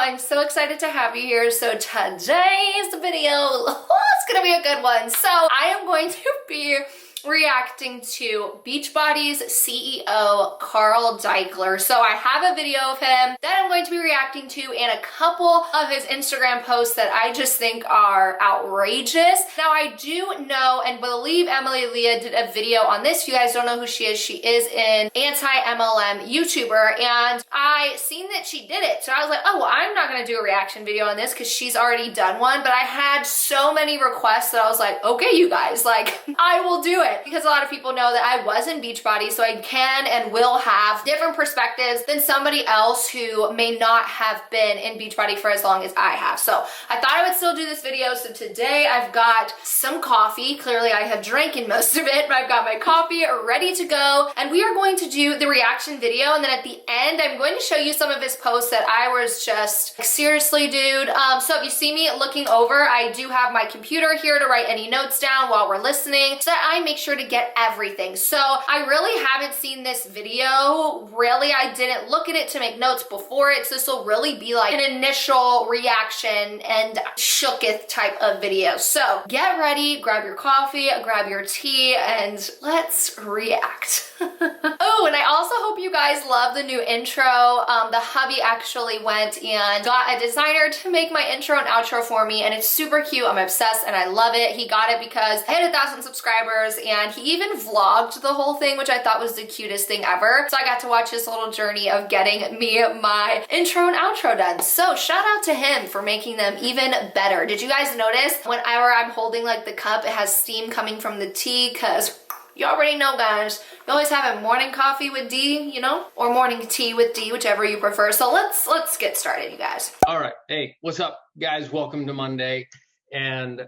I'm so excited to have you here. So today's video, it's gonna be a good one. So I am going to be reacting to Beachbody's CEO, Carl Daikeler. So I have a video of him that I'm going to be reacting to and a couple of his Instagram posts that I just think are outrageous. Now I do know and believe Emily Leah did a video on this. If you guys don't know who she is an anti-MLM YouTuber, and I seen that she did it. So I was like, oh, well, I'm not gonna do a reaction video on this because she's already done one, but I had so many requests that I was like, okay, you guys, like, I will do it. Because a lot of people know that I was in Beachbody, so I can and will have different perspectives than somebody else who may not have been in Beachbody for as long as I have. So I thought I would still do this video. So today I've got some coffee. Clearly I have drank in most of it, but I've got my coffee ready to go. And we are going to do the reaction video. And then at the end, I'm going to show you some of his posts that I was just like, seriously, dude. So if you see me looking over, I do have my computer here to write any notes down while we're listening so that I make sure to get everything. So I really haven't seen this video. Really, I didn't look at it to make notes before it. So this will really be like an initial reaction and shooketh type of video. So get ready, grab your coffee, grab your tea, and let's react. Oh, and I also hope you guys love the new intro. The hubby actually went and got a designer to make my intro and outro for me, and it's super cute. I'm obsessed and I love it. He got it because I had 1,000 subscribers, and he even vlogged the whole thing, which I thought was the cutest thing ever. So I got to watch this little journey of getting me my intro and outro done. So shout out to him for making them even better. Did you guys notice whenever I'm holding like the cup, it has steam coming from the tea? Because you already know, guys, you always have a morning coffee with D, you know, or morning tea with D, whichever you prefer. So let's get started, you guys. All right. Hey, what's up, guys? Welcome to Monday, and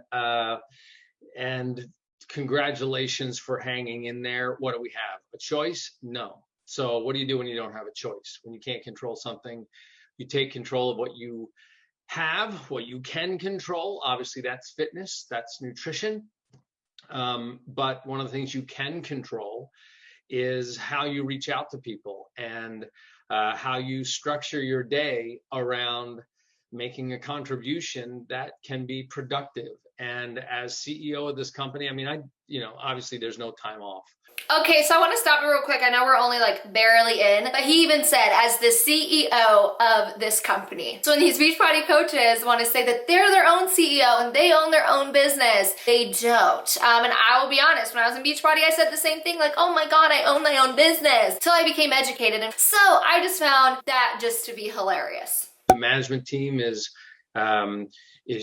congratulations for hanging in there. What do we have? A choice? No. So what do you do when you don't have a choice? When you can't control something, you take control of what you have, what you can control. Obviously, that's fitness, that's nutrition. But one of the things you can control is how you reach out to people and how you structure your day around making a contribution that can be productive. And as CEO of this company, I mean, obviously there's no time off. Okay, so I want to stop you real quick. I know we're only like barely in, but he even said as the CEO of this company. So when these Beachbody coaches want to say that they're their own CEO and they own their own business, they don't. And I will be honest, when I was in Beachbody, I said the same thing, like, oh my God, I own my own business, till I became educated. And so I just found that just to be hilarious. The management team is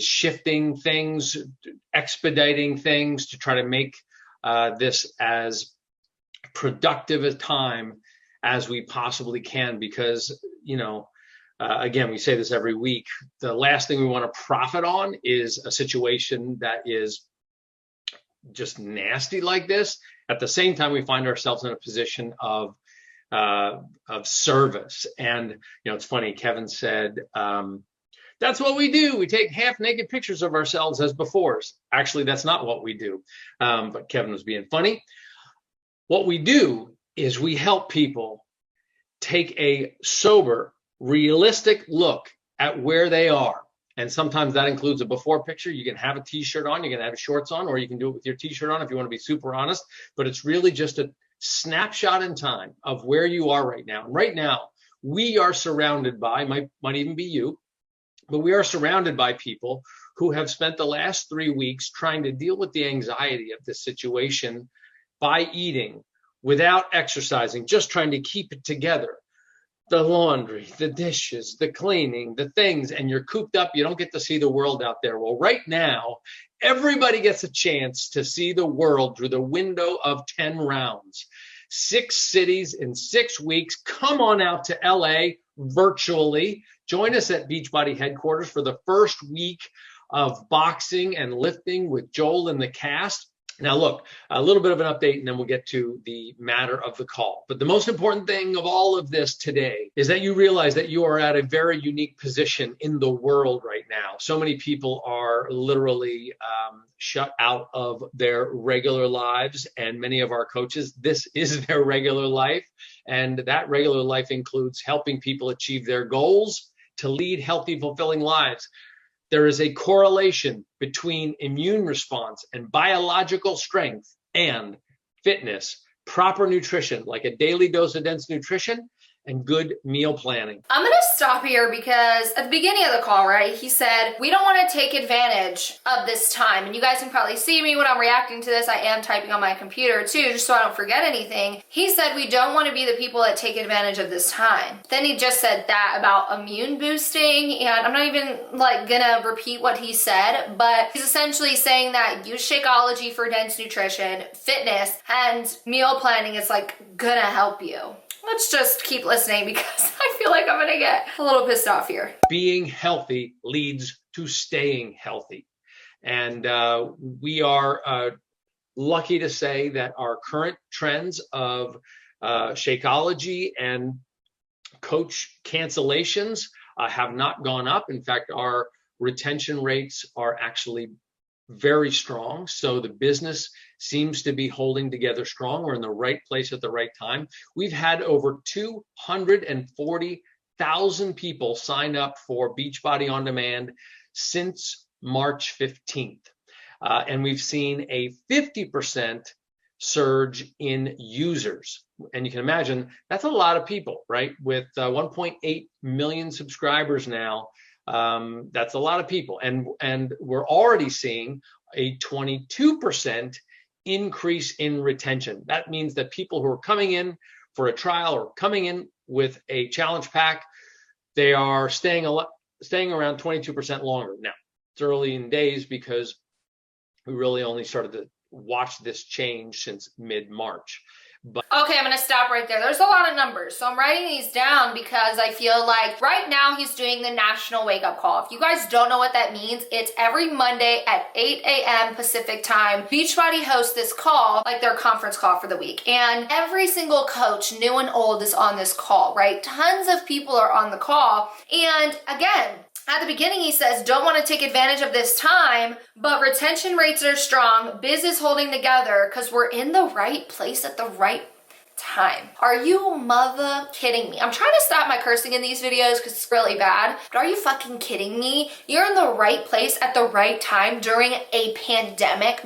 shifting things, expediting things to try to make this as productive a time as we possibly can, because again, we say this every week, the last thing we want to profit on is a situation that is just nasty like this. At the same time, we find ourselves in a position of service. And it's funny, Kevin said, that's what we do. We take half naked pictures of ourselves as befores. Actually, that's not what we do. But Kevin was being funny. What we do is we help people take a sober, realistic look at where they are. And sometimes that includes a before picture. You can have a t-shirt on, you can have shorts on, or you can do it with your t-shirt on if you want to be super honest. But it's really just a snapshot in time of where you are right now. And right now, we are surrounded by, might even be you, but we are surrounded by people who have spent the last 3 weeks trying to deal with the anxiety of this situation by eating, without exercising, just trying to keep it together. The laundry, the dishes, the cleaning, the things, and you're cooped up. You don't get to see the world out there. Well, right now, everybody gets a chance to see the world through the window of 10 rounds. 6 cities in 6 weeks. Come on out to LA virtually. Join us at Beachbody headquarters for the first week of boxing and lifting with Joel and the cast. Now, look, a little bit of an update, and then we'll get to the matter of the call. But the most important thing of all of this today is that you realize that you are at a very unique position in the world right now. So many people are literally shut out of their regular lives, and many of our coaches, this is their regular life. And that regular life includes helping people achieve their goals to lead healthy, fulfilling lives. There is a correlation between immune response and biological strength and fitness, proper nutrition, like a daily dose of dense nutrition, and good meal planning. I'm gonna stop here because at the beginning of the call, right, he said, we don't wanna take advantage of this time. And you guys can probably see me when I'm reacting to this. I am typing on my computer too, just so I don't forget anything. He said, we don't wanna be the people that take advantage of this time. Then he just said that about immune boosting, and I'm not even like gonna repeat what he said, but he's essentially saying that use Shakeology for dense nutrition, fitness, and meal planning is like gonna help you. Let's just keep listening because I feel like I'm gonna get a little pissed off here. Being healthy leads to staying healthy. And we are lucky to say that our current trends of Shakeology and coach cancellations have not gone up. In fact, our retention rates are actually very strong. So the business seems to be holding together strong. We're in the right place at the right time. We've had over 240,000 people sign up for Beachbody On Demand since March 15th. And we've seen a 50% surge in users. And you can imagine that's a lot of people, right? With 1.8 million subscribers now, that's a lot of people. And we're already seeing a 22% increase in retention. That means that people who are coming in for a trial or coming in with a challenge pack, they are staying around 22% longer. Now, it's early in days because we really only started to watch this change since mid-March. But okay, I'm gonna stop right there. There's a lot of numbers. So I'm writing these down because I feel like right now he's doing the National Wake Up Call. If you guys don't know what that means, it's every Monday at 8 a.m. Pacific time. Beachbody hosts this call, like their conference call for the week. And every single coach, new and old, is on this call, right? Tons of people are on the call. And again, at the beginning, he says, don't want to take advantage of this time, but retention rates are strong, biz is holding together because we're in the right place at the right time. Are you mother kidding me? I'm trying to stop my cursing in these videos because it's really bad, but are you fucking kidding me? You're in the right place at the right time during a pandemic,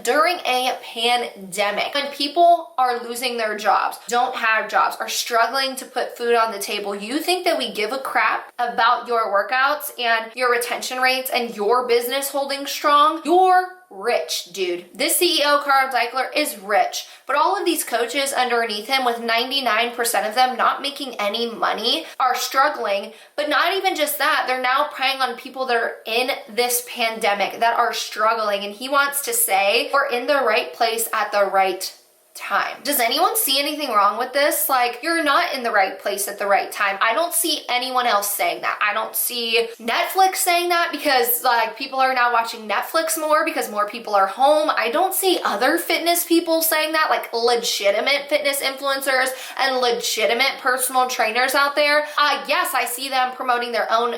when people are losing their jobs, don't have jobs, are struggling to put food on the table. You think that we give a crap about your workouts and your retention rates and your business holding strong? You're rich, dude. This CEO, Carl Deichler, is rich. But all of these coaches underneath him, with 99% of them not making any money, are struggling. But not even just that, they're now preying on people that are in this pandemic that are struggling. And he wants to say, we're in the right place at the right time. Does anyone see anything wrong with this? Like, you're not in the right place at the right time. I don't see anyone else saying that. I don't see Netflix saying that because like people are now watching Netflix more because more people are home. I don't see other fitness people saying that, like legitimate fitness influencers and legitimate personal trainers out there. Yes, I see them promoting their own,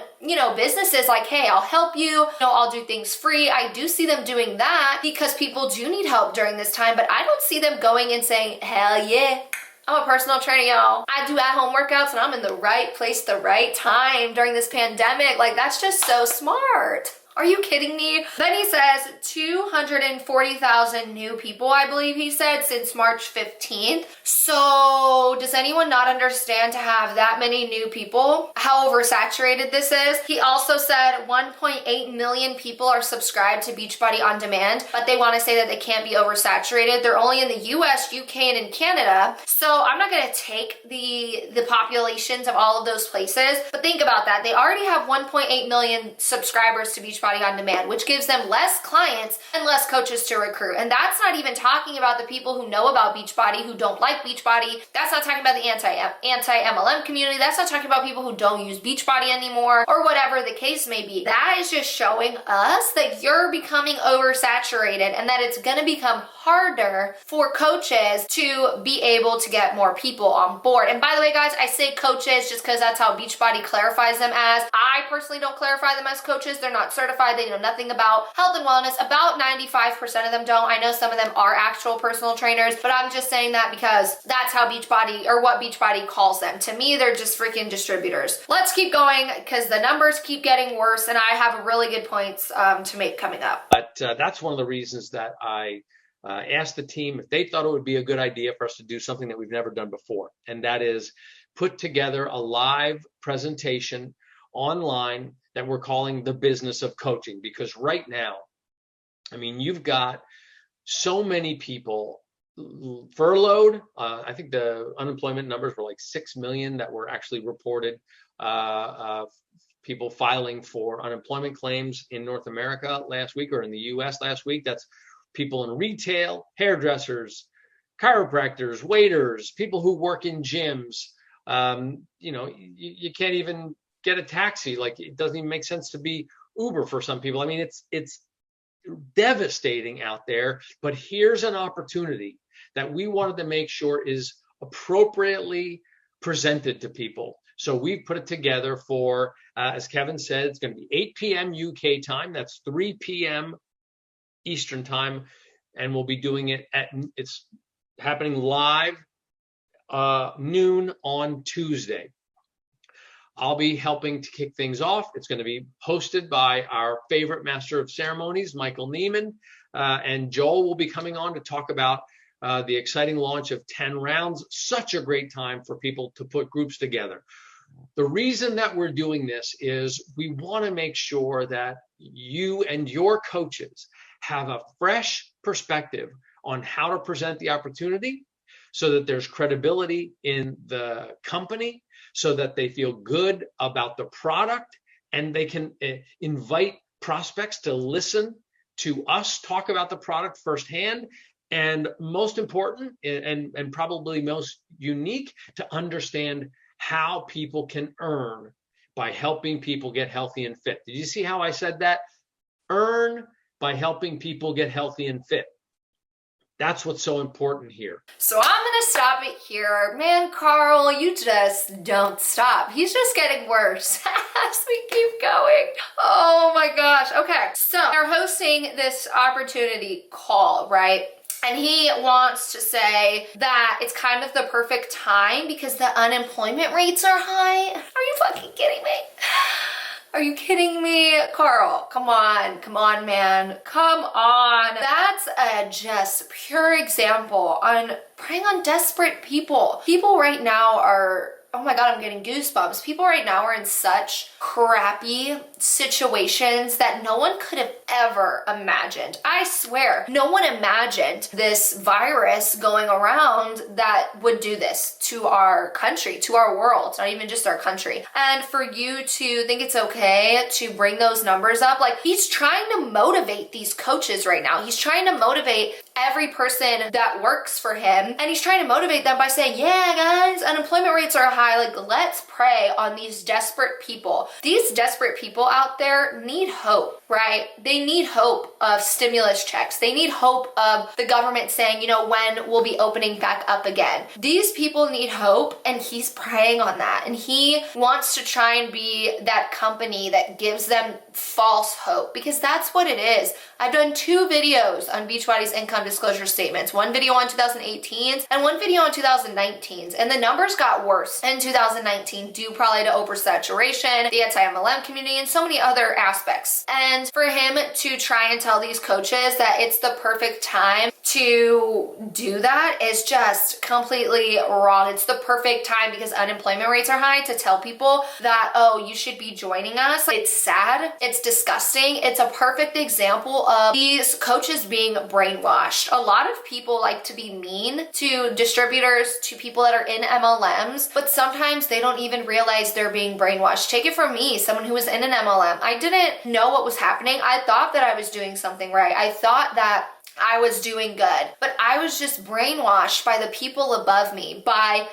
businesses like, hey, I'll help you, I'll do things free. I do see them doing that because people do need help during this time, but I don't see them going and saying, hell yeah, I'm a personal trainer, y'all. I do at-home workouts and I'm in the right place, the right time during this pandemic. Like, that's just so smart. Are you kidding me? Then he says 240,000 new people, I believe he said, since March 15th. So does anyone not understand to have that many new people, how oversaturated this is? He also said 1.8 million people are subscribed to Beachbody On Demand, but they want to say that they can't be oversaturated. They're only in the US, UK, and in Canada. So I'm not going to take the populations of all of those places, but think about that. They already have 1.8 million subscribers to Beachbody On Demand, which gives them less clients and less coaches to recruit. And that's not even talking about the people who know about Beachbody, who don't like Beachbody. That's not talking about the anti-MLM community. That's not talking about people who don't use Beachbody anymore, or whatever the case may be. That is just showing us that you're becoming oversaturated and that it's going to become harder for coaches to be able to get more people on board. And by the way, guys, I say coaches just because that's how Beachbody clarifies them as. I personally don't clarify them as coaches. They're not certified certified. They know nothing about health and wellness. About 95% of them don't. I know some of them are actual personal trainers, but I'm just saying that because that's how Beachbody, or what Beachbody calls them. To me, they're just freaking distributors. Let's keep going because the numbers keep getting worse and I have really good points to make coming up. But that's one of the reasons that I asked the team if they thought it would be a good idea for us to do something that we've never done before. And that is put together a live presentation online that we're calling the business of coaching. Because right now, I mean, you've got so many people furloughed. I think the unemployment numbers were like 6 million that were actually reported, people filing for unemployment claims in North America last week, or in the US last week. That's people in retail, hairdressers, chiropractors, waiters, people who work in gyms. You can't even get a taxi. Like, it doesn't even make sense to be Uber for some people. I mean, it's devastating out there. But here's an opportunity that we wanted to make sure is appropriately presented to people. So we've put it together for, as Kevin said, it's going to be 8 p.m. UK time. That's 3 p.m. Eastern time. And we'll be doing it it's happening live noon on Tuesday. I'll be helping to kick things off. It's going to be hosted by our favorite master of ceremonies, Michael Neiman, and Joel will be coming on to talk about the exciting launch of 10 rounds. Such a great time for people to put groups together. The reason that we're doing this is we want to make sure that you and your coaches have a fresh perspective on how to present the opportunity, so that there's credibility in the company, so that they feel good about the product, and they can invite prospects to listen to us talk about the product firsthand. And most important, and probably most unique, to understand how people can earn by helping people get healthy and fit. Did you see how I said that? Earn by helping people get healthy and fit. That's what's so important here. So I'm gonna stop it here. Man, Carl, you just don't stop. He's just getting worse as we keep going. Oh my gosh. Okay, so they're hosting this opportunity call, right? And he wants to say that it's kind of the perfect time because the unemployment rates are high. Are you fucking kidding me? Are you kidding me? Carl, come on, man. Come on. That's a just pure example on preying on desperate people. People right now are, oh my God, I'm getting goosebumps. People right now are in such crappy situations that no one could have ever imagined. I swear, no one imagined this virus going around that would do this to our country, to our world, not even just our country. And for you to think it's okay to bring those numbers up, like, he's trying to motivate these coaches right now. He's trying to motivate every person that works for him, and he's trying to motivate them by saying, yeah, guys, unemployment rates are high. Like, let's prey on these desperate people. These desperate people out there need hope, right? They need hope of stimulus checks. They need hope of the government saying, you know, when we'll be opening back up again. These people need hope, and he's preying on that. And he wants to try and be that company that gives them false hope, because that's what it is. I've done 2 videos on Beachbody's income disclosure statements, one video on 2018's and one video on 2019's, and the numbers got worse in 2019 due probably to oversaturation, the anti-MLM community, and so many other aspects. And for him to try and tell these coaches that it's the perfect time to do that is just completely wrong. It's the perfect time because unemployment rates are high to tell people that, oh, you should be joining us. It's sad. It's disgusting. It's a perfect example of these coaches being brainwashed. A lot of people like to be mean to distributors, to people that are in MLMs, but sometimes they don't even realize they're being brainwashed. Take it from me, someone who was in an MLM. I didn't know what was happening. I thought that I was doing something right. I thought that I was doing good, but I was just brainwashed by the people above me, by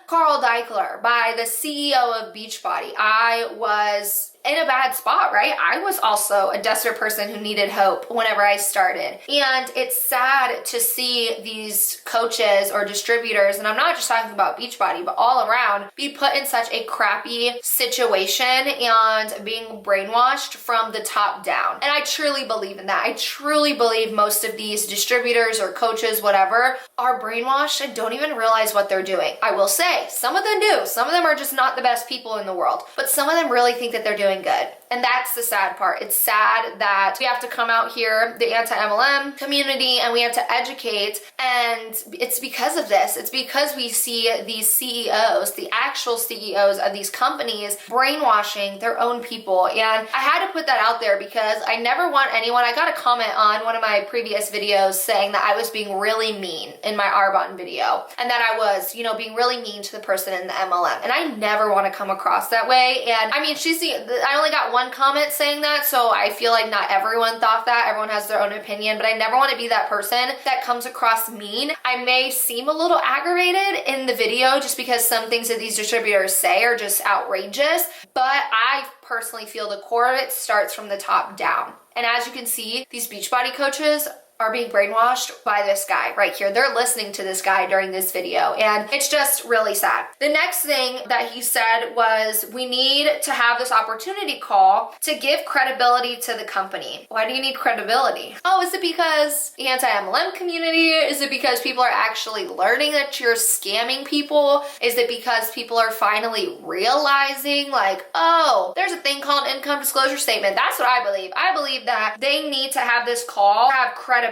Carl Deichler, by the CEO of Beachbody. I was in a bad spot, right? I was also a desperate person who needed hope whenever I started. And it's sad to see these coaches or distributors, and I'm not just talking about Beachbody, but all around, be put in such a crappy situation and being brainwashed from the top down. And I truly believe in that. I truly believe most of these distributors or coaches, whatever, are brainwashed and don't even realize what they're doing. I will say, some of them do. Some of them are just not the best people in the world, but some of them really think that they're doing good. And that's the sad part. It's sad that we have to come out here, the anti-MLM community, and we have to educate. And it's because of this. It's because we see these CEOs, the actual CEOs of these companies, brainwashing their own people. And I had to put that out there because I never want anyone, I got a comment on one of my previous videos saying that I was being really mean in my Arbonne video. And that I was, being really mean to the person in the MLM. And I never want to come across that way. And I mean, I only got one comment saying that, so I feel like not everyone thought that. Everyone has their own opinion, but I never want to be that person that comes across mean. I may seem a little aggravated in the video just because some things that these distributors say are just outrageous, but I personally feel the core of it starts from the top down. And as you can see, these Beachbody coaches are being brainwashed by this guy right here. They're listening to this guy during this video, and it's just really sad. The next thing that he said was, we need to have this opportunity call to give credibility to the company. Why do you need credibility? Oh, is it because the anti-MLM community? Is it because people are actually learning that you're scamming people? Is it because people are finally realizing like, oh, there's a thing called income disclosure statement? That's what I believe. I believe that they need to have this call, have credibility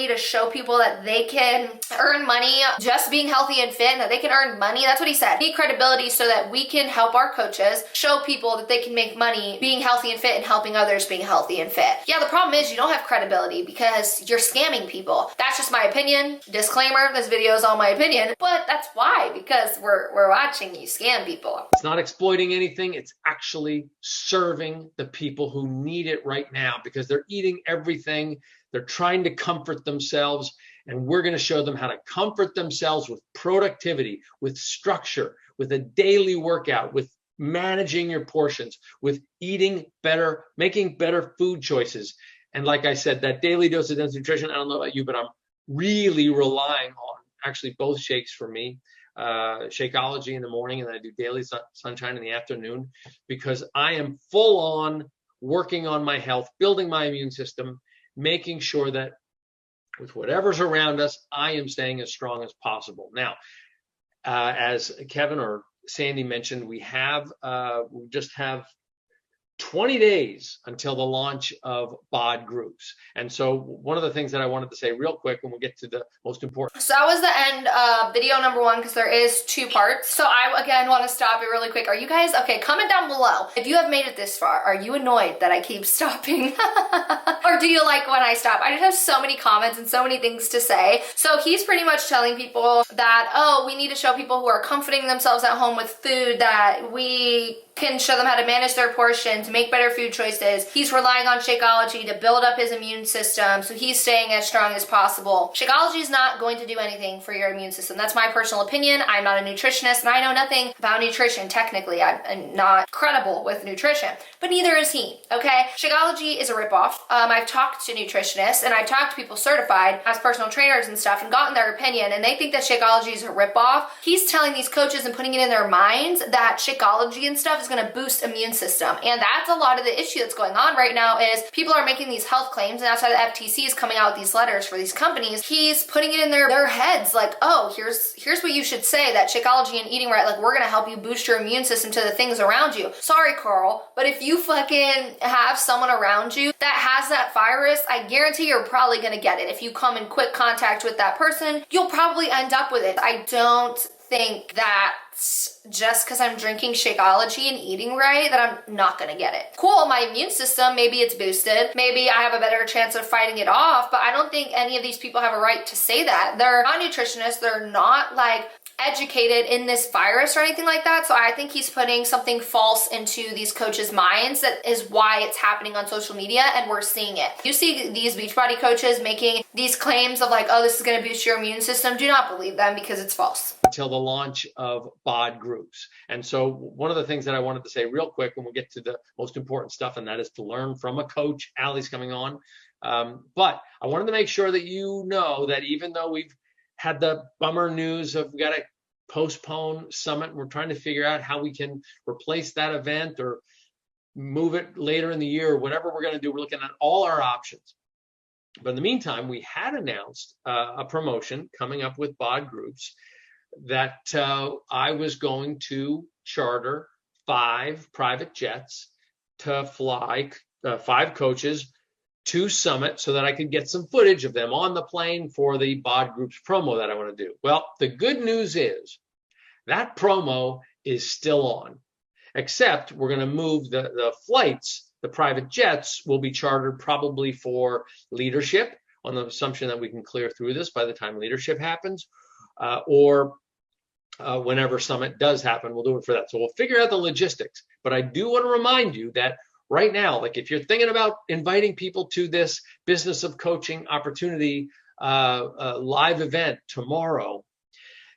to show people that they can earn money just being healthy and fit, and that they can earn money. That's what he said. We need credibility so that we can help our coaches show people that they can make money being healthy and fit and helping others being healthy and fit. Yeah, the problem is you don't have credibility because you're scamming people. That's just my opinion. Disclaimer, this video is all my opinion, but that's why, because we're watching you scam people. It's not exploiting anything. It's actually serving the people who need it right now because they're eating everything. They're trying to comfort themselves, and we're going to show them how to comfort themselves with productivity, with structure, with a daily workout, with managing your portions, with eating better, making better food choices. And like I said, that daily dose of dense nutrition, I don't know about you, but I'm really relying on actually both shakes for me. Shakeology in the morning, and then I do daily sunshine in the afternoon, because I am full on working on my health, building my immune system, making sure that with whatever's around us, I am staying as strong as possible. Now, as Kevin or Sandy mentioned, we just have 20 days until the launch of BOD groups. And so one of the things that I wanted to say real quick, and we'll get to the most important. So that was the end of video number one, because there is two parts. So I, again, want to stop it really quick. Are you guys, okay, comment down below. If you have made it this far, are you annoyed that I keep stopping? Or do you like when I stop? I just have so many comments and so many things to say. So he's pretty much telling people that, oh, we need to show people who are comforting themselves at home with food that we can show them how to manage their portions, make better food choices. He's relying on Shakeology to build up his immune system, so he's staying as strong as possible. Shakeology is not going to do anything for your immune system. That's my personal opinion. I'm not a nutritionist, and I know nothing about nutrition. Technically, I'm not credible with nutrition, but neither is he, okay? Shakeology is a ripoff. I've talked to nutritionists, and I've talked to people certified as personal trainers and stuff, and gotten their opinion, and they think that Shakeology is a ripoff. He's telling these coaches and putting it in their minds that Shakeology and stuff is going to boost immune system. And that's a lot of the issue that's going on right now, is people are making these health claims, and that's why the FTC is coming out with these letters for these companies. He's putting it in their heads like, oh, here's what you should say, that Shakeology and eating right, like, we're going to help you boost your immune system to the things around you. Sorry, Carl, but if you fucking have someone around you that has that virus, I guarantee you're probably going to get it. If you come in quick contact with that person, you'll probably end up with it. I don't think that just because I'm drinking Shakeology and eating right that I'm not gonna get it. Cool, my immune system, maybe it's boosted, maybe I have a better chance of fighting it off, but I don't think any of these people have a right to say that. They're not nutritionists, they're not like educated in this virus or anything like that. So I think he's putting something false into these coaches' minds. That is why it's happening on social media and we're seeing it. You see these Beachbody coaches making these claims of like, oh, this is going to boost your immune system. Do not believe them because it's false. Until the launch of bod groups. And so one of the things that I wanted to say real quick when we get to the most important stuff, and that is to learn from a coach. Allie's coming on. But I wanted to make sure that you know that even though we've had the bummer news of we got to postpone Summit, we're trying to figure out how we can replace that event or move it later in the year, or whatever we're going to do. We're looking at all our options. But in the meantime, we had announced a promotion coming up with bod groups that I was going to charter 5 private jets to fly 5 coaches to Summit so that I could get some footage of them on the plane for the bod groups promo that I want to do. Well, the good news is that promo is still on, except we're going to move the flights. The private jets will be chartered probably for leadership on the assumption that we can clear through this by the time leadership happens, or whenever Summit does happen, we'll do it for that. So we'll figure out the logistics. But I do want to remind you that right now, like if you're thinking about inviting people to this Business of Coaching opportunity live event tomorrow,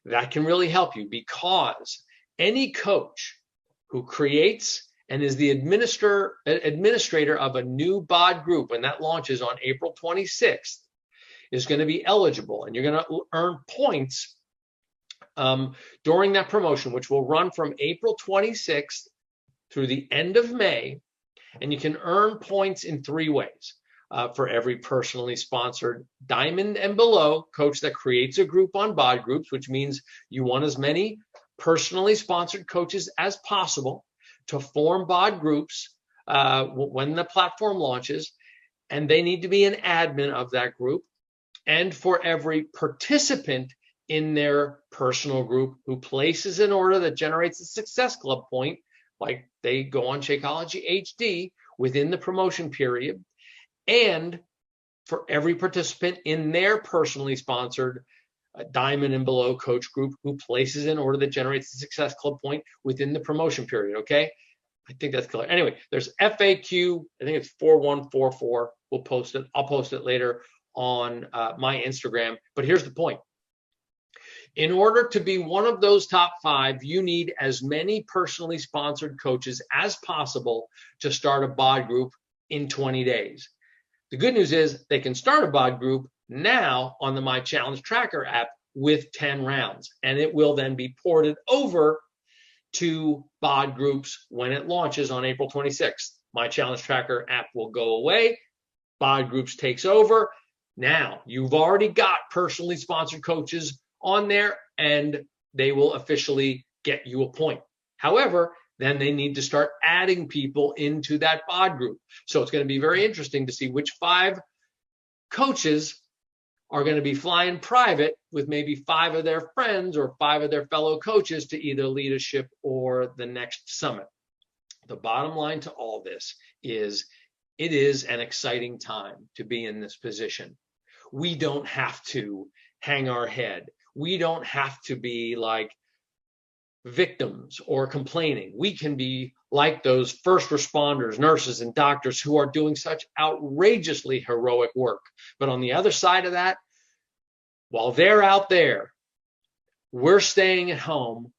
that can really help you, because any coach who creates and is the administrator of a new bod group when that launches on April 26th is going to be eligible, and you're going to earn points during that promotion, which will run from April 26th through the end of May. And you can earn points in 3 ways. For every personally sponsored diamond and below coach that creates a group on bod groups, which means you want as many personally sponsored coaches as possible to form bod groups when the platform launches, and they need to be an admin of that group. And for every participant in their personal group who places an order that generates a Success Club point, like they go on Shakeology HD within the promotion period, and for every participant in their personally sponsored diamond and below coach group who places an order that generates a Success Club point within the promotion period, okay? I think that's clear. Anyway, there's FAQ, I think it's 4144. We'll post it. I'll post it later on my Instagram. But here's the point. In order to be one of those top 5, you need as many personally sponsored coaches as possible to start a bod group in 20 days. The good news is they can start a bod group now on the My Challenge Tracker app with 10 rounds, and it will then be ported over to bod groups when it launches on April 26th. My Challenge Tracker app will go away. Bod groups takes over. Now you've already got personally sponsored coaches on there, and they will officially get you a point. However, then they need to start adding people into that bod group. So it's going to be very interesting to see which 5 coaches are going to be flying private with maybe 5 of their friends or 5 of their fellow coaches to either leadership or the next summit. The bottom line to all this is it is an exciting time to be in this position. We don't have to hang our head. We don't have to be like victims or complaining. We can be like those first responders, nurses, and doctors who are doing such outrageously heroic work. But on the other side of that, while they're out there, we're staying at home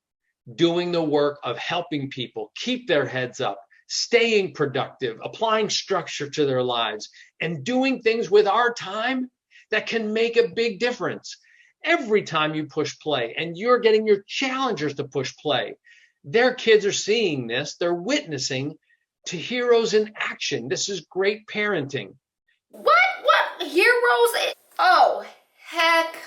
doing the work of helping people keep their heads up, staying productive, applying structure to their lives, and doing things with our time that can make a big difference. Every time you push play and you're getting your challengers to push play, their kids are seeing this. They're witnessing to heroes in action. This is great parenting. What heroes? Oh, heck.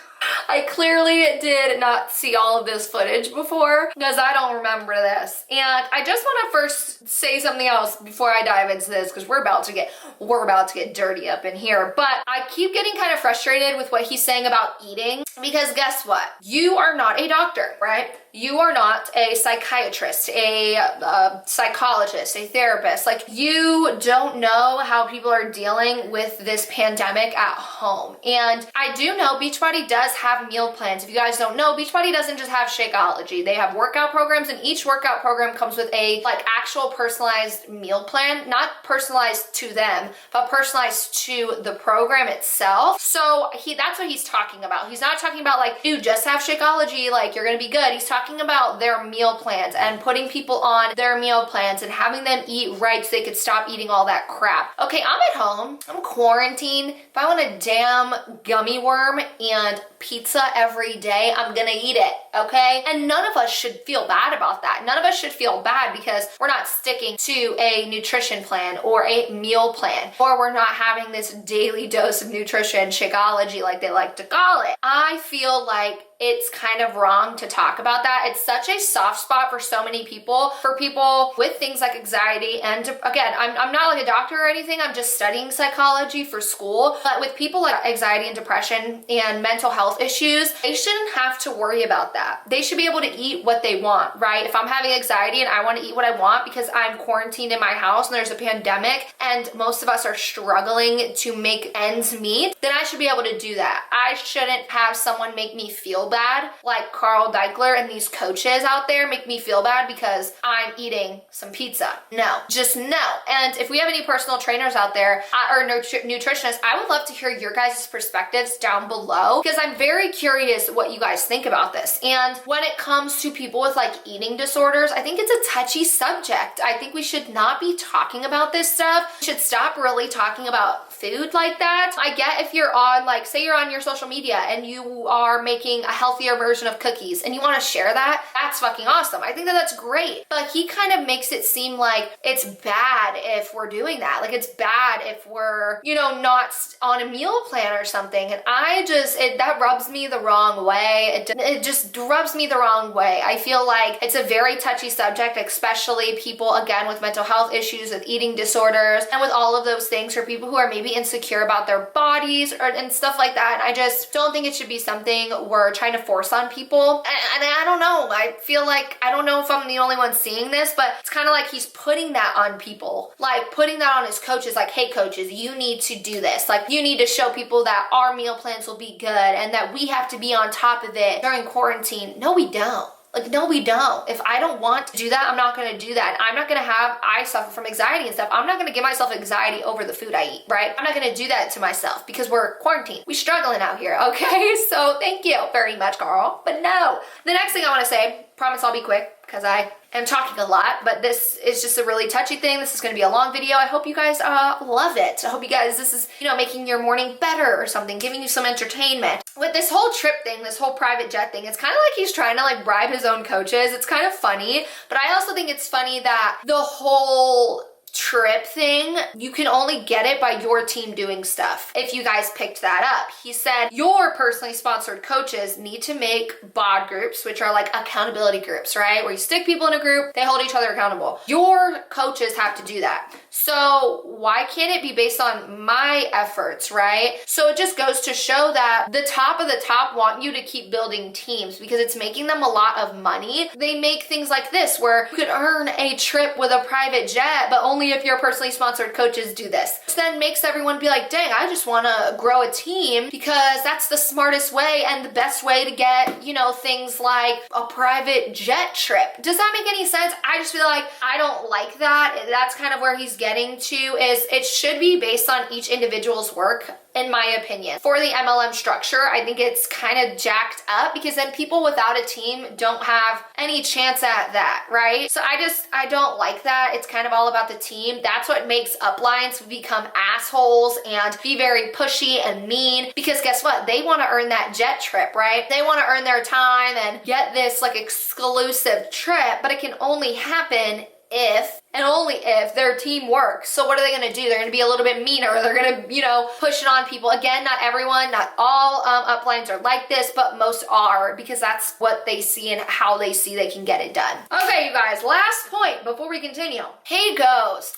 I clearly did not see all of this footage before because I don't remember this. And I just want to first say something else before I dive into this, because we're about to get dirty up in here. But I keep getting kind of frustrated with what he's saying about eating, because guess what? You are not a doctor, right? You are not a psychiatrist, a psychologist, a therapist. Like, you don't know how people are dealing with this pandemic at home. And I do know Beachbody does have have meal plans. If you guys don't know, Beachbody doesn't just have Shakeology. They have workout programs, and each workout program comes with a like actual personalized meal plan, not personalized to them, but personalized to the program itself. So that's what he's talking about. He's not talking about like, dude, just have Shakeology, like you're gonna be good. He's talking about their meal plans and putting people on their meal plans and having them eat right so they could stop eating all that crap. Okay, I'm at home, I'm quarantined. If I want a damn gummy worm and pizza every day, I'm gonna eat it, okay? And none of us should feel bad about that. None of us should feel bad because we're not sticking to a nutrition plan or a meal plan, or we're not having this daily dose of nutrition, Shakeology like they like to call it. I feel like it's kind of wrong to talk about that. It's such a soft spot for so many people, for people with things like anxiety. And again, I'm not like a doctor or anything. I'm just studying psychology for school. But with people like anxiety and depression and mental health issues, they shouldn't have to worry about that. They should be able to eat what they want, right? If I'm having anxiety and I want to eat what I want because I'm quarantined in my house and there's a pandemic and most of us are struggling to make ends meet, then I should be able to do that. I shouldn't have someone make me feel bad like Carl Deichler and these coaches out there make me feel bad because I'm eating some pizza. No, just no. And if we have any personal trainers out there or nutritionists, I would love to hear your guys' perspectives down below because I'm very curious what you guys think about this. And when it comes to people with like eating disorders, I think it's a touchy subject. I think we should not be talking about this stuff. We should stop really talking about food like that. I get if you're on, like, say you're on your social media and you are making a healthier version of cookies and you want to share that, that's fucking awesome. I think that that's great. But he kind of makes it seem like it's bad if we're doing that. Like it's bad if we're, you know, not on a meal plan or something. And that rubs me the wrong way. It just rubs me the wrong way. I feel like it's a very touchy subject, especially people, again, with mental health issues, with eating disorders, and with all of those things for people who are maybe insecure about their bodies and stuff like that. And I just don't think it should be something we're trying to force on people. And I don't know. I feel like, I don't know if I'm the only one seeing this, but it's kind of like he's putting that on people, like putting that on his coaches, like, hey coaches, you need to do this. Like you need to show people that our meal plans will be good and that we have to be on top of it during quarantine. No, we don't. Like, no, we don't. If I don't want to do that, I'm not going to do that. I'm not going to I suffer from anxiety and stuff. I'm not going to give myself anxiety over the food I eat, right? I'm not going to do that to myself because we're quarantined. We're struggling out here, okay? So thank you very much, Carl. But no. The next thing I want to say, promise I'll be quick because I am talking a lot, but this is just a really touchy thing. This is going to be a long video. I hope you guys love it. I hope you guys, this is, you know, making your morning better or something, giving you some entertainment. With this whole trip thing, this whole private jet thing, it's kind of like he's trying to like bribe his own coaches. It's kind of funny, but I also think it's funny that the whole trip thing, you can only get it by your team doing stuff. If you guys picked that up, he said your personally sponsored coaches need to make bod groups, which are like accountability groups, right? Where you stick people in a group, they hold each other accountable. Your coaches have to do that. So why can't it be based on my efforts, right? So it just goes to show that the top of the top want you to keep building teams because it's making them a lot of money. They make things like this where you could earn a trip with a private jet, but only if your personally sponsored coaches do this. Which then makes everyone be like, dang, I just want to grow a team because that's the smartest way and the best way to get, you know, things like a private jet trip. Does that make any sense? I just feel like I don't like that. That's kind of where he's getting to, is it should be based on each individual's work, in my opinion. For the MLM structure, I think it's kind of jacked up because then people without a team don't have any chance at that, right? So I don't like that. It's kind of all about the team. That's what makes uplines become assholes and be very pushy and mean because guess what? They want to earn that jet trip, right? They want to earn their time and get this like exclusive trip, but it can only happen if and only if their team works. So what are they going to do? They're going to be a little bit meaner. They're going to, you know, push it on people. Again, not everyone, not all uplines are like this, but most are because that's what they see and how they see they can get it done. Okay, you guys, last point before we continue. He goes,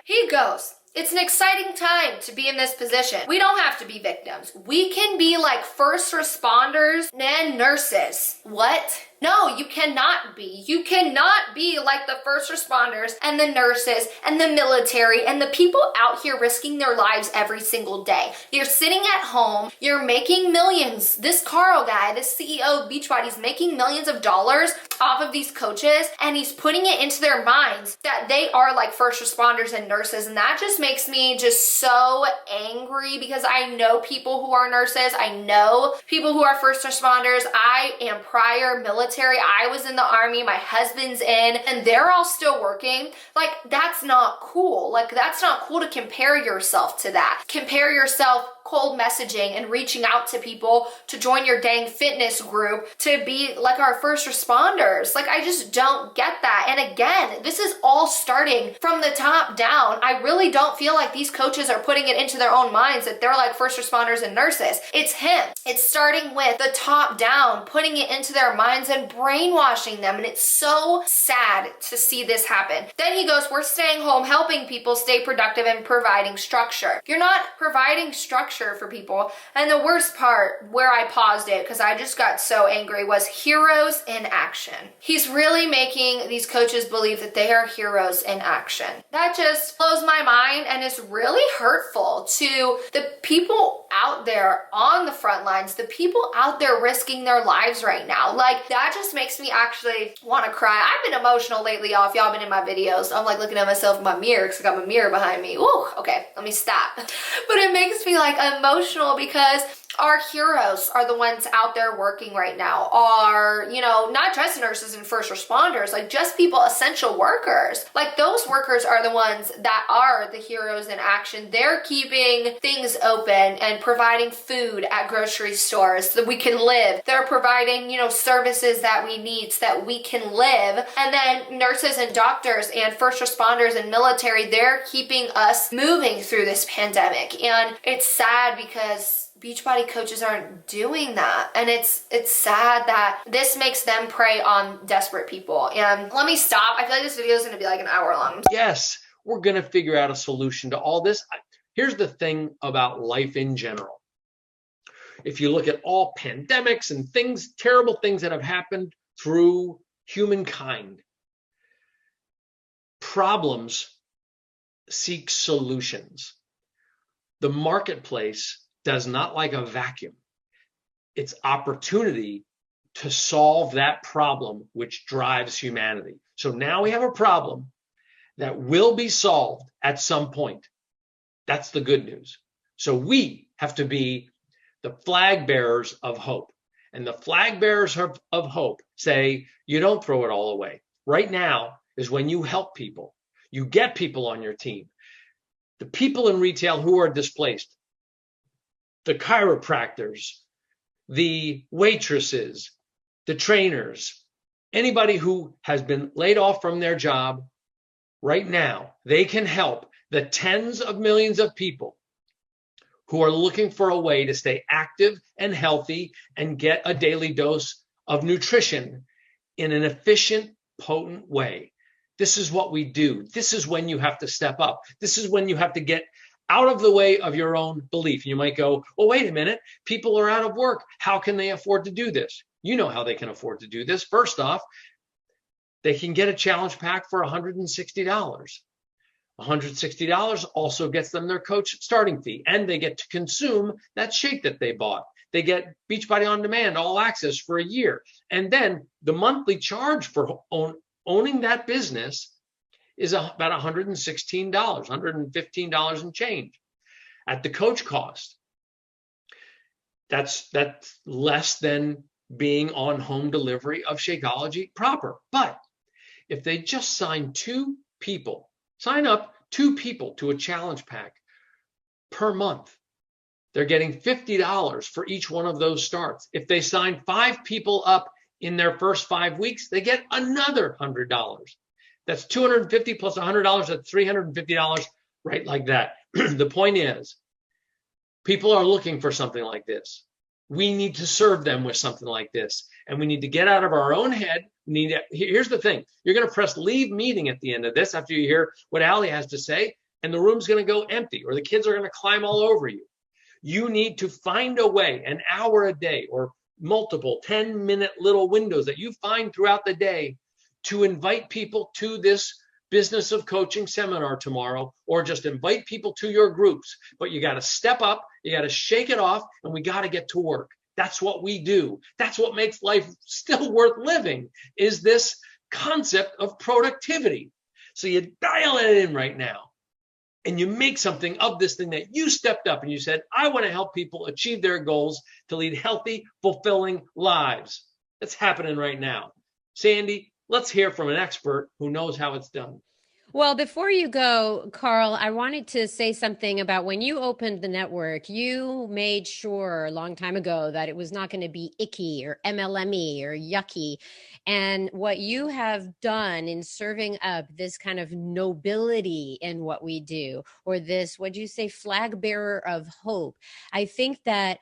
he goes, it's an exciting time to be in this position. We don't have to be victims. We can be like first responders and nurses. What? No, you cannot be. You cannot be like the first responders and the nurses and the military and the people out here risking their lives every single day. You're sitting at home, you're making millions. This Carl guy, this CEO of Beachbody, is making millions of dollars off of these coaches, and he's putting it into their minds that they are like first responders and nurses. And that just makes me just so angry, because I know people who are nurses. I know people who are first responders. I am prior military. I was in the army. My husband's in, and they're all still working. Like, that's not cool. Like, that's not cool to compare yourself to that. Compare yourself cold messaging and reaching out to people to join your dang fitness group to be like our first responders. Like, I just don't get that. And again, this is all starting from the top down. I really don't feel like these coaches are putting it into their own minds that they're like first responders and nurses. It's him. It's starting with the top down, putting it into their minds and brainwashing them. And it's so sad to see this happen. Then he goes, we're staying home, helping people stay productive and providing structure. You're not providing structure for people. And the worst part, where I paused it because I just got so angry, was heroes in action. He's really making these coaches believe that they are heroes in action. That just blows my mind and is really hurtful to the people out there on the front lines, the people out there risking their lives right now. Like, that just makes me actually want to cry. I've been emotional lately, y'all. If y'all been in my videos, I'm like looking at myself in my mirror because I got my mirror behind me. Ooh, okay, let me stop. But it makes me like emotional, because our heroes are the ones out there working right now, are, you know, not just nurses and first responders, like just people, essential workers. Like, those workers are the ones that are the heroes in action. They're keeping things open and providing food at grocery stores so that we can live. They're providing, you know, services that we need so that we can live. And then nurses and doctors and first responders and military, they're keeping us moving through this pandemic. And it's sad because Beachbody coaches aren't doing that. And it's sad that this makes them prey on desperate people. And let me stop. I feel like this video is going to be like an hour long. Yes, we're going to figure out a solution to all this. Here's the thing about life in general. If you look at all pandemics and things, terrible things that have happened through humankind, problems seek solutions. The marketplace does not like a vacuum. It's opportunity to solve that problem which drives humanity. So now we have a problem that will be solved at some point. That's the good news. So we have to be the flag bearers of hope. And the flag bearers of hope say, you don't throw it all away. Right now is when you help people. You get people on your team. The people in retail who are displaced, the chiropractors, the waitresses, the trainers, anybody who has been laid off from their job right now, they can help the tens of millions of people who are looking for a way to stay active and healthy and get a daily dose of nutrition in an efficient, potent way. This is what we do. This is when you have to step up. This is when you have to get out of the way of your own belief. You might go, well, wait a minute, people are out of work. How can they afford to do this? You know how they can afford to do this. First off, they can get a challenge pack for $160. $160 also gets them their coach starting fee, and they get to consume that shake that they bought. They get Beachbody On Demand, all access for a year. And then the monthly charge for owning that business is about $116, $115 and change at the coach cost. That's less than being on home delivery of Shakeology proper. But if they just sign two people to a challenge pack per month, they're getting $50 for each one of those starts. If they sign 5 people up in their first 5 weeks, they get another $100. That's $250 plus $100, that's $350, right like that. The point is, people are looking for something like this. We need to serve them with something like this. And we need to get out of our own head. Here's the thing. You're going to press leave meeting at the end of this after you hear what Allie has to say, and the room's going to go empty, or the kids are going to climb all over you. You need to find a way, an hour a day, or multiple 10-minute little windows that you find throughout the day to invite people to this business of coaching seminar tomorrow, or just invite people to your groups. But you got to step up, you got to shake it off, and we got to get to work. That's what we do. That's what makes life still worth living, is this concept of productivity. So you dial it in right now, and you make something of this thing that you stepped up and you said, I want to help people achieve their goals to lead healthy, fulfilling lives. That's happening right now. Sandy, let's hear from an expert who knows how it's done. Well, before you go, Carl, I wanted to say something about when you opened the network, you made sure a long time ago that it was not going to be icky or MLM-y or yucky. And what you have done in serving up this kind of nobility in what we do, or this, what'd you say, flag bearer of hope, I think that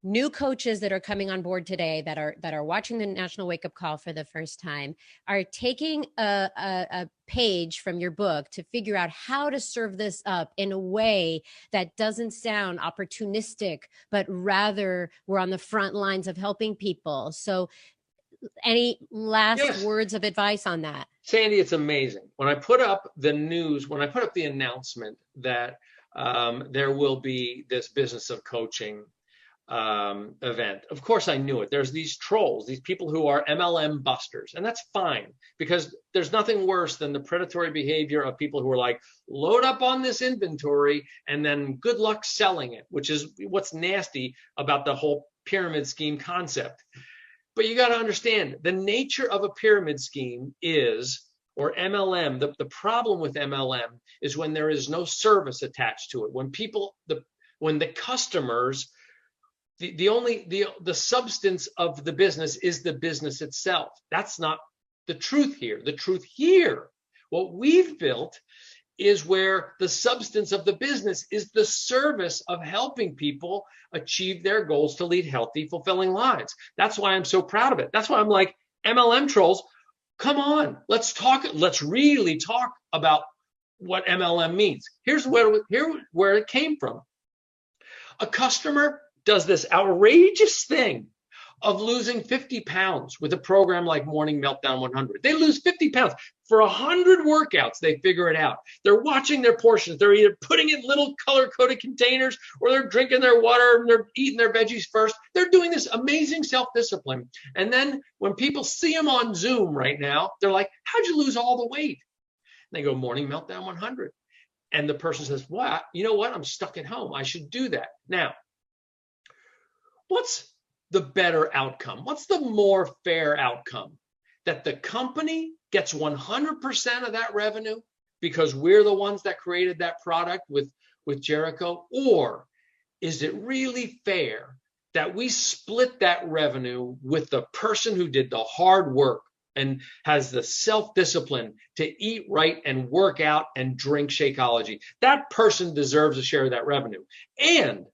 new coaches that are coming on board today that are watching the National Wake Up Call for the first time are taking a page from your book to figure out how to serve this up in a way that doesn't sound opportunistic, but rather we're on the front lines of helping people. So any last words of advice on that? Sandy, it's amazing. When I put up the news, when I put up the announcement that there will be this business of coaching event, of course I knew it. There's these trolls, these people who are MLM busters, and that's fine, because there's nothing worse than the predatory behavior of people who are like, load up on this inventory and then good luck selling it, which is what's nasty about the whole pyramid scheme concept. But you got to understand, the nature of a pyramid scheme is, or MLM, the problem with MLM is when there is no service attached to it. When people, when the customers, the substance of the business is the business itself. That's not the truth here. The truth here, what we've built, is where the substance of the business is the service of helping people achieve their goals to lead healthy, fulfilling lives. That's why I'm so proud of it. That's why I'm like, MLM trolls, come on, let's talk. Let's really talk about what MLM means. Here's where it came from. A customer does this outrageous thing of losing 50 pounds with a program like Morning Meltdown 100. They lose 50 pounds. For 100 workouts, they figure it out. They're watching their portions. They're either putting it in little color-coded containers, or they're drinking their water and they're eating their veggies first. They're doing this amazing self-discipline. And then when people see them on Zoom right now, they're like, how'd you lose all the weight? And they go, Morning Meltdown 100. And the person says, well, you know what? I'm stuck at home. I should do that. Now, what's the better outcome? What's the more fair outcome? That the company gets 100% of that revenue because we're the ones that created that product with Jericho? Or is it really fair that we split that revenue with the person who did the hard work and has the self-discipline to eat right and work out and drink Shakeology? That person deserves a share of that revenue. And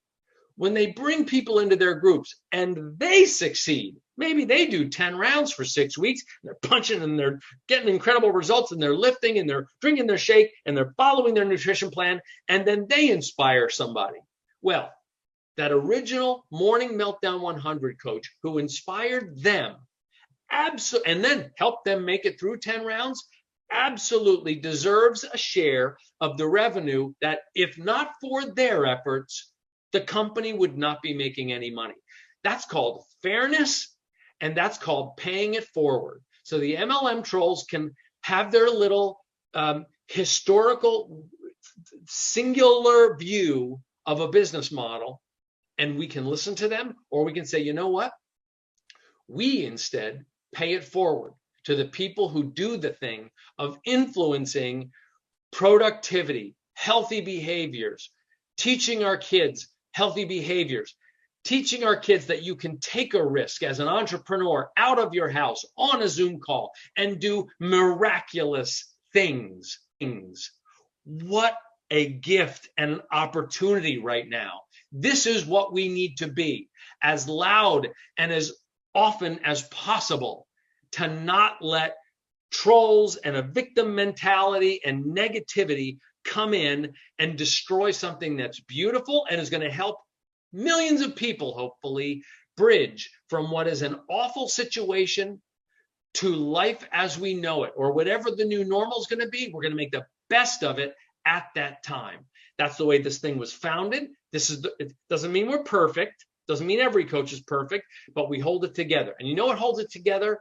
when they bring people into their groups and they succeed, maybe they do 10 rounds for 6 weeks, and they're punching and they're getting incredible results and they're lifting and they're drinking their shake and they're following their nutrition plan, and then they inspire somebody. Well, that original Morning Meltdown 100 coach who inspired them, and then helped them make it through 10 rounds, absolutely deserves a share of the revenue that, if not for their efforts, the company would not be making any money. That's called fairness, and that's called paying it forward. So the MLM trolls can have their little historical singular view of a business model, and we can listen to them, or we can say, you know what? We instead pay it forward to the people who do the thing of influencing productivity, healthy behaviors, teaching our kids healthy behaviors, teaching our kids that you can take a risk as an entrepreneur out of your house on a Zoom call and do miraculous things. What a gift and an opportunity right now. This is what we need to be, as loud and as often as possible, to not let trolls and a victim mentality and negativity come in and destroy something that's beautiful and is going to help millions of people, hopefully, bridge from what is an awful situation to life as we know it, or whatever the new normal is going to be. We're going to make the best of it at that time. That's the way this thing was founded. It doesn't mean we're perfect. Doesn't mean every coach is perfect, but we hold it together. And you know what holds it together?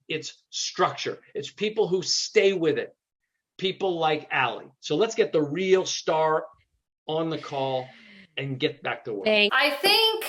It's structure. It's people who stay with it. People like Allie. So let's get the real star on the call and get back to work. I think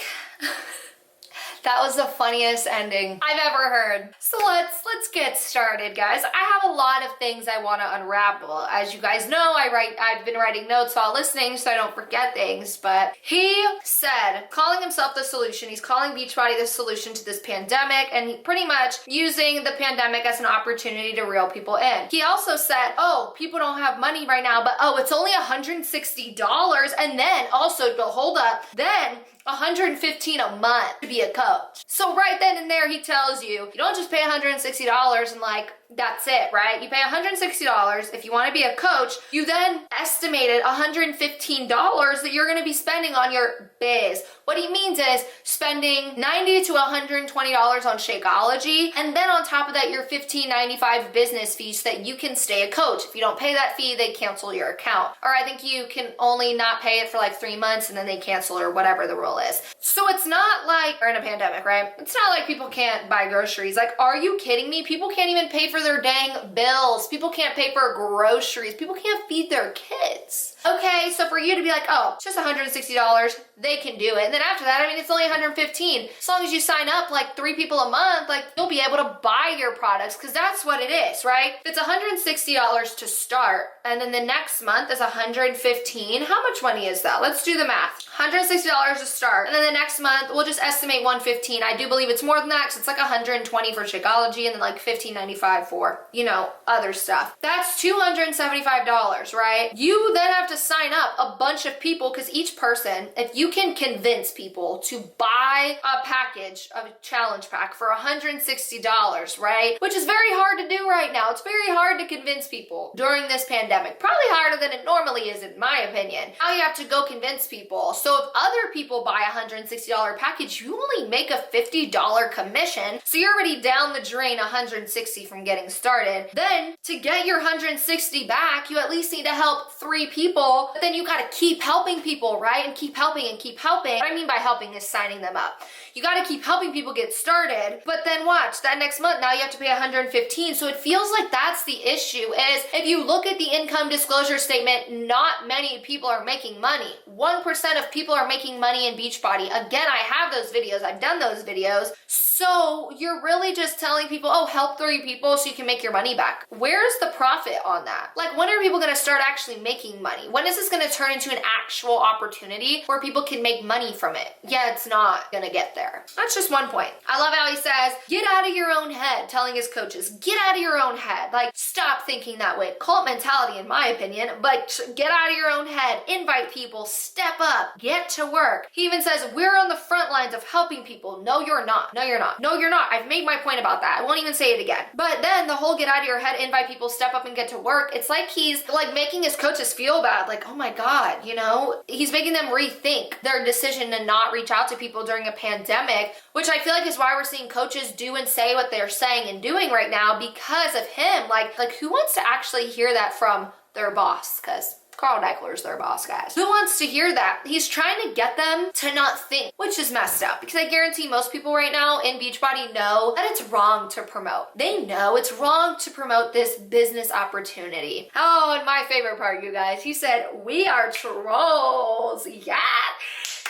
that was the funniest ending I've ever heard. So let's get started, guys. I have a lot of things I want to unravel. As you guys know, I've been writing notes while listening so I don't forget things, but he said, calling himself the solution, he's calling Beachbody the solution to this pandemic, and he pretty much using the pandemic as an opportunity to reel people in. He also said, oh, people don't have money right now, but oh, it's only $160, and then also, but hold up, then $115 a month to be a coach. So right then and there, he tells you, you don't just pay $160 and like, that's it, right? You pay $160 if you want to be a coach. You then estimated $115 that you're going to be spending on your biz. What he means is spending $90 to $120 on Shakeology, and then on top of that, your $15.95 business fees so that you can stay a coach. If you don't pay that fee, they cancel your account. Or I think you can only not pay it for like 3 months and then they cancel, or whatever the rule is. So it's not like we're in a pandemic, right? It's not like people can't buy groceries. Like, are you kidding me? People can't even pay for their dang bills. People can't pay for groceries. People can't feed their kids. Okay, so for you to be like, oh, it's just $160, they can do it. And then after that, I mean, it's only $115. As long as you sign up like 3 people a month, like you'll be able to buy your products, because that's what it is, right? If it's $160 to start, and then the next month is $115, how much money is that? Let's do the math. $160 to start, and then the next month, we'll just estimate $115. I do believe it's more than that, because it's like $120 for Shakeology, and then like $15.95 for, you know, other stuff. That's $275, right? You then have to sign up a bunch of people, because each person, if you can convince people to buy a package, a challenge pack for $160, right? Which is very hard to do right now. It's very hard to convince people during this pandemic. Probably harder than it normally is, in my opinion. Now you have to go convince people. So if other people buy a $160 package, you only make a $50 commission. So you're already down the drain $160 from getting started. Then to get your $160 back, you at least need to help 3 people. But then you got to keep helping people, right? And keep helping and keep helping. What I mean by helping is signing them up. You got to keep helping people get started. But then watch, that next month, now you have to pay $115. So it feels like that's the issue, is if you look at the income disclosure statement, not many people are making money. 1% of people are making money in Beachbody. Again, I have those videos. I've done those videos. So you're really just telling people, oh, help 3 people so you can make your money back. Where's the profit on that? Like, when are people going to start actually making money? When is this going to turn into an actual opportunity where people can make money from it? Yeah, it's not going to get there. That's just one point. I love how he says, get out of your own head, telling his coaches, get out of your own head. Like, stop thinking that way. Cult mentality, in my opinion, but get out of your own head, invite people, step up, get to work. He even says, we're on the front lines of helping people. No, you're not. No, you're not. No, you're not. I've made my point about that. I won't even say it again. But then the whole get out of your head, invite people, step up and get to work. It's like he's like making his coaches feel bad. Like, oh my God, you know, he's making them rethink their decision to not reach out to people during a pandemic, which I feel like is why we're seeing coaches do and say what they're saying and doing right now because of him. Like who wants to actually hear that from their boss? Because Carl Deckler's their boss, guys. Who wants to hear that? He's trying to get them to not think, which is messed up, because I guarantee most people right now in Beachbody know that it's wrong to promote. They know it's wrong to promote this business opportunity. Oh, and my favorite part, you guys, he said, we are trolls. Yeah.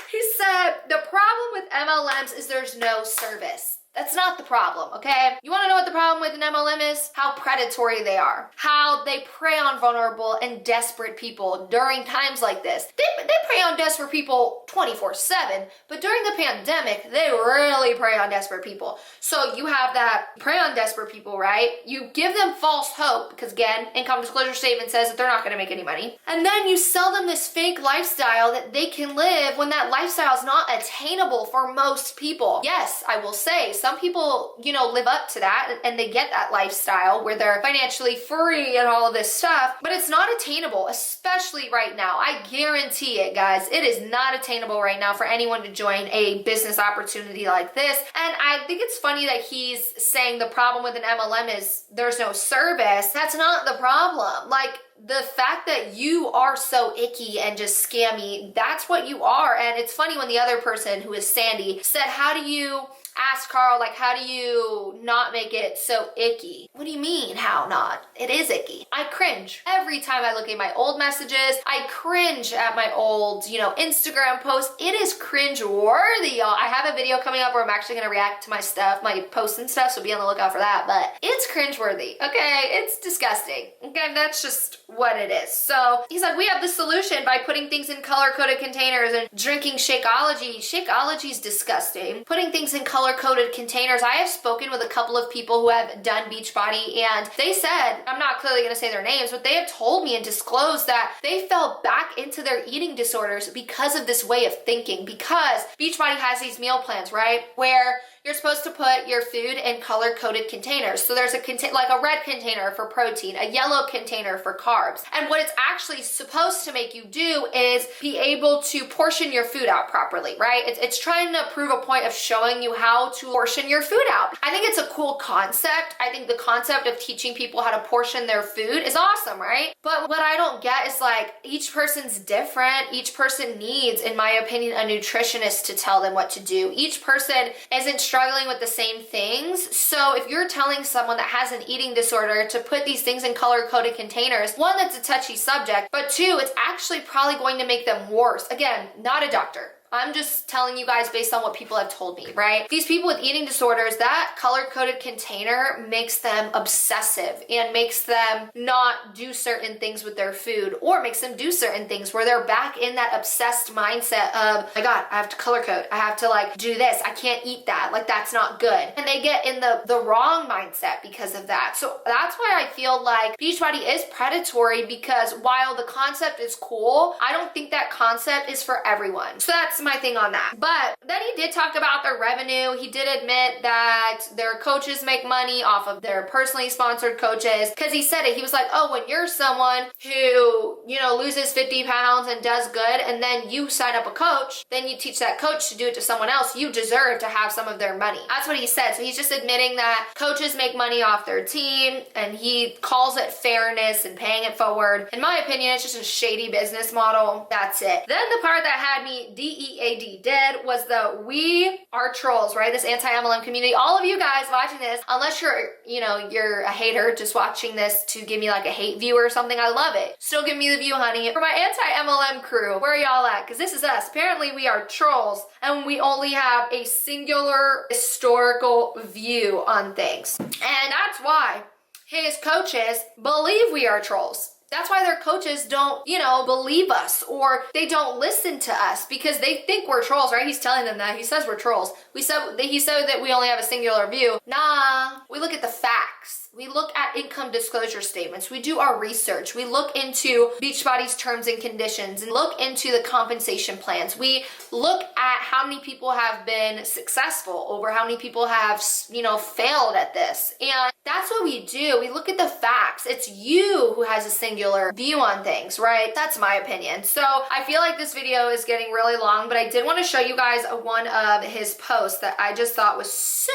He said, the problem with MLMs is there's no service. That's not the problem, okay? You wanna know what the problem with an MLM is? How predatory they are. How they prey on vulnerable and desperate people during times like this. They prey on desperate people 24/7, but during the pandemic, they really prey on desperate people. So you have that prey on desperate people, right? You give them false hope, because again, income disclosure statement says that they're not gonna make any money. And then you sell them this fake lifestyle that they can live when that lifestyle is not attainable for most people. Yes, I will say, some people, you know, live up to that and they get that lifestyle where they're financially free and all of this stuff, but it's not attainable, especially right now. I guarantee it, guys. It is not attainable right now for anyone to join a business opportunity like this. And I think it's funny that he's saying the problem with an MLM is there's no service. That's not the problem. Like, the fact that you are so icky and just scammy, that's what you are. And it's funny when the other person, who is Sandy, said, how do you ask Carl, like, how do you not make it so icky? What do you mean, how not? It is icky. I cringe every time I look at my old messages. I cringe at my old, you know, Instagram posts. It is cringe worthy, y'all. I have a video coming up where I'm actually going to react to my stuff, my posts and stuff, so be on the lookout for that. But it's cringe worthy, okay? It's disgusting, okay? That's just what it is. So he's like, we have the solution by putting things in color-coded containers and drinking Shakeology. Shakeology is disgusting. Putting things in color-coded containers. I have spoken with a couple of people who have done Beachbody, and they said, I'm not clearly going to say their names, but they have told me and disclosed that they fell back into their eating disorders because of this way of thinking, because Beachbody has these meal plans, right, where you're supposed to put your food in color-coded containers. So there's like a red container for protein, a yellow container for carbs. And what it's actually supposed to make you do is be able to portion your food out properly, right? It's trying to prove a point of showing you how to portion your food out. I think it's a cool concept. I think the concept of teaching people how to portion their food is awesome, right? But what I don't get is, like, each person's different. Each person needs, in my opinion, a nutritionist to tell them what to do. Each person isn't struggling with the same things. So if you're telling someone that has an eating disorder to put these things in color-coded containers, one, that's a touchy subject, but two, it's actually probably going to make them worse. Again, not a doctor. I'm just telling you guys based on what people have told me, right? These people with eating disorders, that color-coded container makes them obsessive and makes them not do certain things with their food, or makes them do certain things where they're back in that obsessed mindset of, my God, I have to color code. I have to, like, do this. I can't eat that. Like, that's not good. And they get in the wrong mindset because of that. So that's why I feel like Beachbody is predatory, because while the concept is cool, I don't think that concept is for everyone. So that's my thing on that. But then he did talk about their revenue. He did admit that their coaches make money off of their personally sponsored coaches, because he said it. He was like, oh, when you're someone who, you know, loses 50 pounds and does good, and then you sign up a coach, then you teach that coach to do it to someone else, you deserve to have some of their money. That's what he said. So he's just admitting that coaches make money off their team, and he calls it fairness and paying it forward. In my opinion, it's just a shady business model. That's it. Then the part that had me dead was the we are trolls, right? This anti-MLM community. All of you guys watching this, unless you're, you know, you're a hater just watching this to give me like a hate view or something, I love it. Still give me the view, honey. For my anti-MLM crew, where are y'all at? Because this is us. Apparently we are trolls and we only have a singular historical view on things. And that's why his coaches believe we are trolls. That's why their coaches don't, you know, believe us, or they don't listen to us because they think we're trolls, right? He's telling them that. He says we're trolls. He said that we only have a singular view. Nah, we look at the facts. We look at income disclosure statements. We do our research. We look into Beachbody's terms and conditions and look into the compensation plans. We look at how many people have been successful over how many people have, you know, failed at this. And that's what we do. We look at the facts. It's you who has a singular view on things, right? That's my opinion. So I feel like this video is getting really long, but I did want to show you guys one of his posts that I just thought was so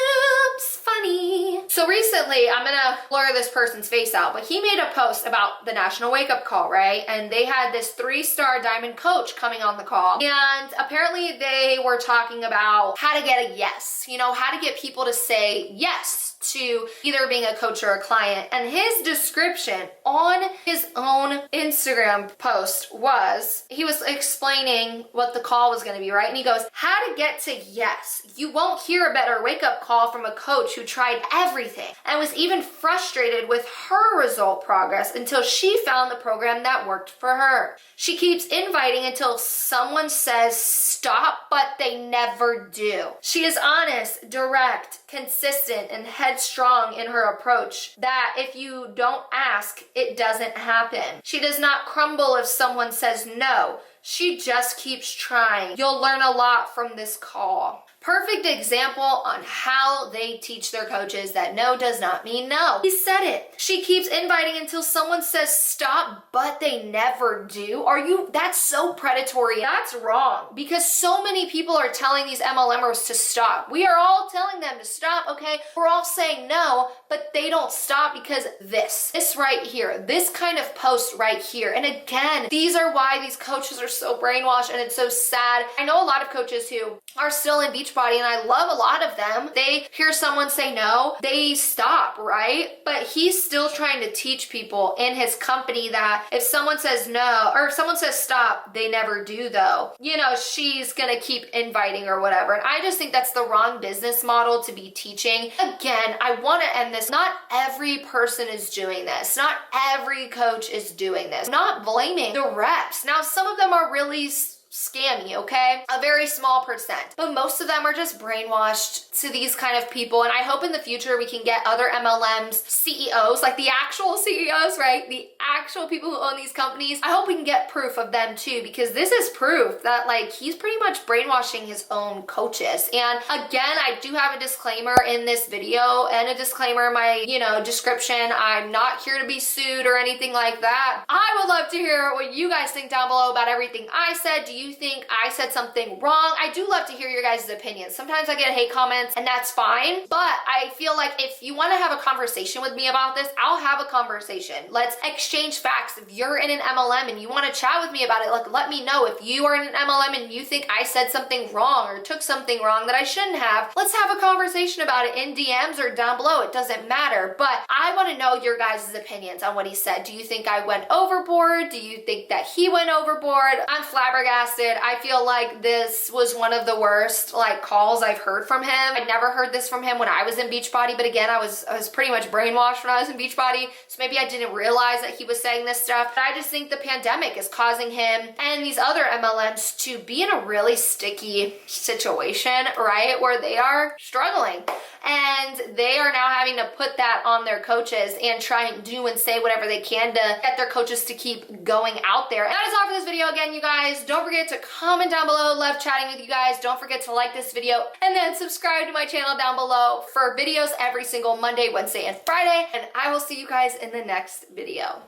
funny. So recently, I'm gonna blur this person's face out, but he made a post about the National Wake Up Call, right? And they had this 3-star diamond coach coming on the call. And apparently they were talking about how to get a yes, you know, how to get people to say yes to either being a coach or a client. And his description on his own Instagram post was, he was explaining what the call was going to be, right? And he goes, how to get to yes. You won't hear a better wake-up call from a coach who tried everything and was even frustrated with her result progress until she found the program that worked for her. She keeps inviting until someone says stop, but they never do. She is honest, direct, consistent, and headstrong in her approach, that if you don't ask, it doesn't happen. She does not crumble if someone says no. She just keeps trying. You'll learn a lot from this call. Perfect example on how they teach their coaches that no does not mean no. He said it. She keeps inviting until someone says stop, but they never do. That's so predatory. That's wrong, because so many people are telling these MLMers to stop. We are all telling them to stop, okay? We're all saying no, but they don't stop because this right here, this kind of post right here. And again, these are why these coaches are so brainwashed, and it's so sad. I know a lot of coaches who are still in Beachbody, and I love a lot of them. They hear someone say no, they stop, right? But he's still trying to teach people in his company that if someone says no, or if someone says stop, they never do though. You know, she's gonna keep inviting or whatever. And I just think that's the wrong business model to be teaching. Again, I wanna end this. Not every person is doing this. Not every coach is doing this. I'm not blaming the reps. Now, some of them are really scammy, okay? A very small percent. But most of them are just brainwashed to these kind of people. And I hope in the future we can get other MLMs CEOs, like the actual CEOs, right? The actual people who own these companies. I hope we can get proof of them too, because this is proof that like he's pretty much brainwashing his own coaches. And again, I do have a disclaimer in this video and a disclaimer in my, description. I'm not here to be sued or anything like that. I would love to hear what you guys think down below about everything I said. Do you think I said something wrong? I do love to hear your guys' opinions. Sometimes I get hate comments and that's fine, but I feel like if you want to have a conversation with me about this, I'll have a conversation. Let's exchange facts. If you're in an MLM and you want to chat with me about it, like let me know. If you are in an MLM and you think I said something wrong or took something wrong that I shouldn't have, let's have a conversation about it in DMs or down below. It doesn't matter, but I want to know your guys' opinions on what he said. Do you think I went overboard? Do you think that he went overboard? I'm flabbergasted. I feel like this was one of the worst calls I've heard from him. I'd never heard this from him when I was in Beachbody, but again, I was pretty much brainwashed when I was in Beachbody, so maybe I didn't realize that he was saying this stuff. But I just think the pandemic is causing him and these other MLMs to be in a really sticky situation, right? Where they are struggling. And they are now having to put that on their coaches and try and do and say whatever they can to get their coaches to keep going out there. And that is all for this video. Again, you guys, don't forget to comment down below. Love chatting with you guys. Don't forget to like this video and then subscribe to my channel down below for videos every single Monday, Wednesday, and Friday. And I will see you guys in the next video.